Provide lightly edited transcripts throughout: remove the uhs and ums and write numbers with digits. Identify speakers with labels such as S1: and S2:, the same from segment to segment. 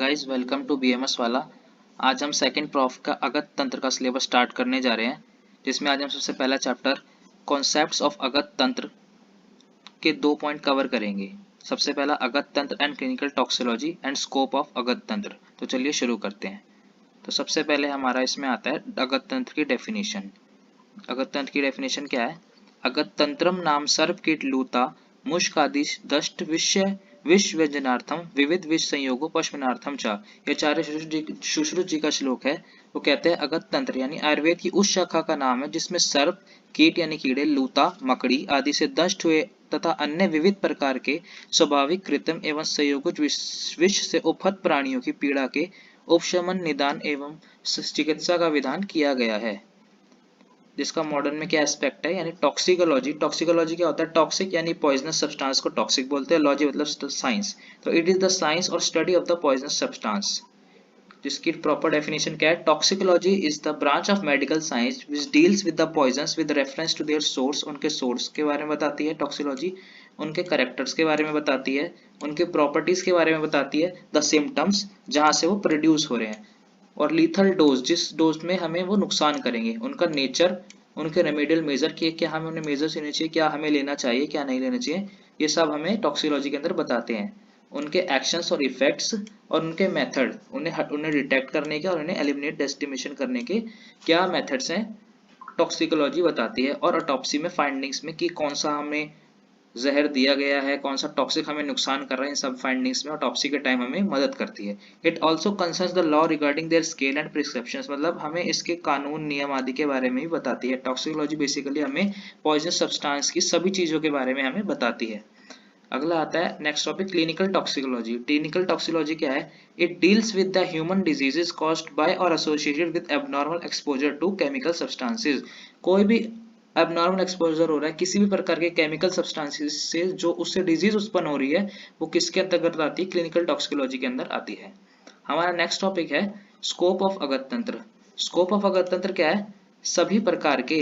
S1: Guys welcome to BMS वाला। आज हम सेकंड प्रॉफ का अगत तंत्र का सिलेबस स्टार्ट करने जा रहे हैं, जिसमें आज हम सबसे पहला चैप्टर कॉन्सेप्ट्स ऑफ अगत तंत्र के 2 पॉइंट कवर करेंगे। सबसे पहला Agad Tantra and clinical toxicology and scope of Agad Tantra. तो चलिए शुरू करते हैं। तो सबसे पहले हमारा इसमें आता है अगत तंत्र की डेफिनेशन। अगत तंत्र की डेफिनेशन क्या है? अगत तंत्रम नाम सर्प कीट लूता मुष्क आदि दष्ट विष व्यंजनार्थम विविध विष संयोगो पश्मिनार्थम च। ये आचार्य सुश्रुत जी का श्लोक है। वो कहते हैं अगत तंत्र यानी आयुर्वेद की उस शाखा का नाम है जिसमें सर्प, कीट यानी कीड़े, लूता, मकड़ी आदि से दष्ट हुए तथा अन्य विविध प्रकार के स्वाभाविक कृत्रिम एवं संयोगज विष से उपहत प्राणियों की पीड़ा के उपशमन, निदान एवं चिकित्सा का विधान किया गया है। जिसका मॉडर्न में क्या एस्पेक्ट है, यानी टॉक्सिकोलॉजी। टॉक्सिकोलॉजी क्या होता है? टॉक्सिक यानी पॉइजनस सब्सटेंस को टॉक्सिक बोलते हैं, लॉजी मतलब साइंस। तो इट इज द साइंस और study of the poisonous substance. जिसकी प्रॉपर डेफिनेशन क्या है? Toxicology is the branch of medical science which deals with the poisons with reference to their source. उनके source के बारे में बताती है टॉक्सिकोलॉजी, उनके कैरेक्टर्स के बारे में बताती है, उनके प्रॉपर्टीज के बारे में बताती है, द सिम्टम्स जहां से वो प्रोड्यूस हो रहे हैं, और लीथल डोज जिस डोज में हमें वो नुकसान करेंगे, उनका नेचर, उनके रेमेडियल मेजर कि क्या हमें उन्हें मेजर्स लेने चाहिए, क्या हमें लेना चाहिए, क्या नहीं लेना चाहिए, ये सब हमें टॉक्सिकोलॉजी के अंदर बताते हैं। उनके एक्शंस और इफेक्ट्स और उनके मेथड, उन्हें डिटेक्ट करने के और उन्हें एलिमिनेट डेस्टिमेशन करने के क्या मेथड्स हैं, टॉक्सिकोलॉजी बताती है। और ऑटोप्सी में फाइंडिंग्स में कि कौन सा हमें जहर दिया गया है, कौन सा टॉक्सिक हमें नुकसान कर रहा है, इन सब फाइंडिंग्स में ऑटोप्सी के टाइम हमें मदद करती है। It also concerns the law regarding their scale and prescriptions, मतलब हमें इसके कानून, नियम आदि के बारे में भी बताती है। टॉक्सिकोलॉजी बेसिकली हमें पॉइजनस सब्सटेंस की सभी चीजों के बारे में हमें बताती है। अगला आता है next topic clinical toxicology. Clinical toxicology क्या है? It deals with the human diseases caused by और associated with abnormal exposure to chemical substances. कोई भी एबनॉर्मल एक्सपोजर हो रहा है किसी भी प्रकार के केमिकल सब्सटेंसेस से, जो उससे डिजीज उत्पन्न हो रही है, वो किसके अंतर्गत आती है? क्लिनिकल टॉक्सिकोलॉजी के अंदर आती है। हमारा नेक्स्ट टॉपिक है स्कोप ऑफ अगत तंत्र। स्कोप ऑफ अगत तंत्र क्या है? सभी प्रकार के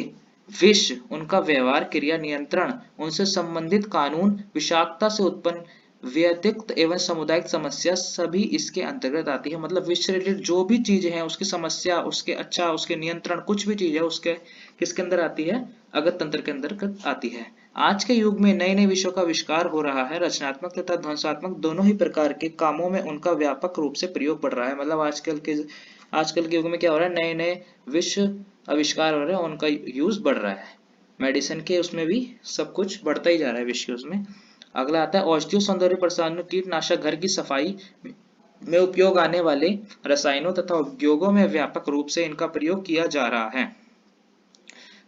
S1: विष, उनका व्यवहार, क्रिया, नियंत्रण, उनसे संबंधित कानून, विषाक्तता से उत्पन्न व्यतिरिक्त एवं सामुदायिक समस्या सभी इसके अंतर्गत आती है। मतलब विष से रिलेटेड जो भी चीजें हैं, उसकी समस्या, उसके उसके नियंत्रण, कुछ भी चीज है, उसके किसके अंदर आती है? अगत तंत्र के अंतर्गत आती है। आज के युग में नए नए विषयों का आविष्कार हो रहा है। रचनात्मक तथा ध्वंसात्मक दोनों ही प्रकार के कामों में उनका व्यापक रूप से प्रयोग बढ़ रहा है। मतलब आजकल के युग में क्या हो रहा है? नए नए विश्व आविष्कार हो रहे हैं, उनका यूज बढ़ रहा है। मेडिसिन के उसमें भी सब कुछ बढ़ता ही जा रहा है विश्व उसमें। अगला आता है औषधीय सौंदर्य प्रसाधन, कीटनाशक, घर की सफाई में उपयोग आने वाले रसायनों तथा उद्योगों में व्यापक रूप से इनका प्रयोग किया जा रहा है।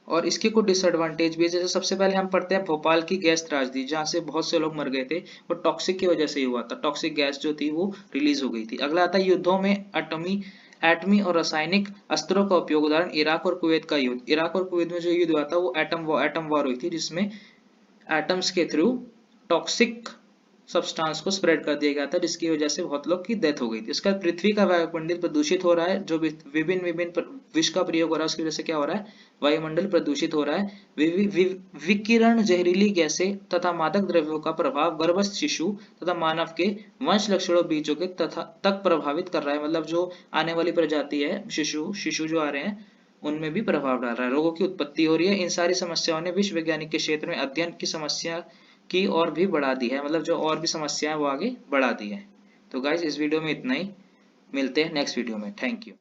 S1: और इसके कुछ डिसएडवांटेज भी है। जैसे सबसे पहले हम पढ़ते हैं भोपाल की गैस त्रासदी, जहाँ से बहुत से लोग मर गए थे, वो टॉक्सिक की वजह से ही हुआ था। टॉक्सिक गैस जो थी वो रिलीज हो गई थी। अगला आता है युद्धों में एटमी और रासायनिक अस्त्रों का उपयोग। उदाहरण इराक और कुवैत का युद्ध। इराक और कुवैत में जो युद्ध हुआ था वो एटम वॉर हुई थी, जिसमें एटम्स के थ्रू टॉक्सिक सब्सटेंस को स्प्रेड कर दिया गया था, जिसकी वजह से बहुत लोग की डेथ हो गई थी। इसका पृथ्वी का वायुमंडल प्रदूषित हो रहा है। जो विभिन्न विष का प्रयोग हो रहा है, उसकी वजह से क्या हो रहा है? वायुमंडल प्रदूषित हो रहा है। विकिरण, जहरीली गैसें तथा मादक द्रव्यों का प्रभाव गर्भस्थ शिशु तथा मानव के वंश लक्षणों बीजों के तक प्रभावित कर रहा है। मतलब जो आने वाली प्रजाति है, शिशु जो आ रहे हैं, उनमें भी प्रभाव डाल रहा है। रोगों की उत्पत्ति हो रही है। इन सारी समस्याओं ने विश्व वैज्ञानिक के क्षेत्र में अध्ययन की समस्या की और भी बढ़ा दी है। मतलब जो और भी समस्याएं वो आगे बढ़ा दी है। तो गाइज इस वीडियो में इतना ही, मिलते हैं नेक्स्ट वीडियो में। Thank you.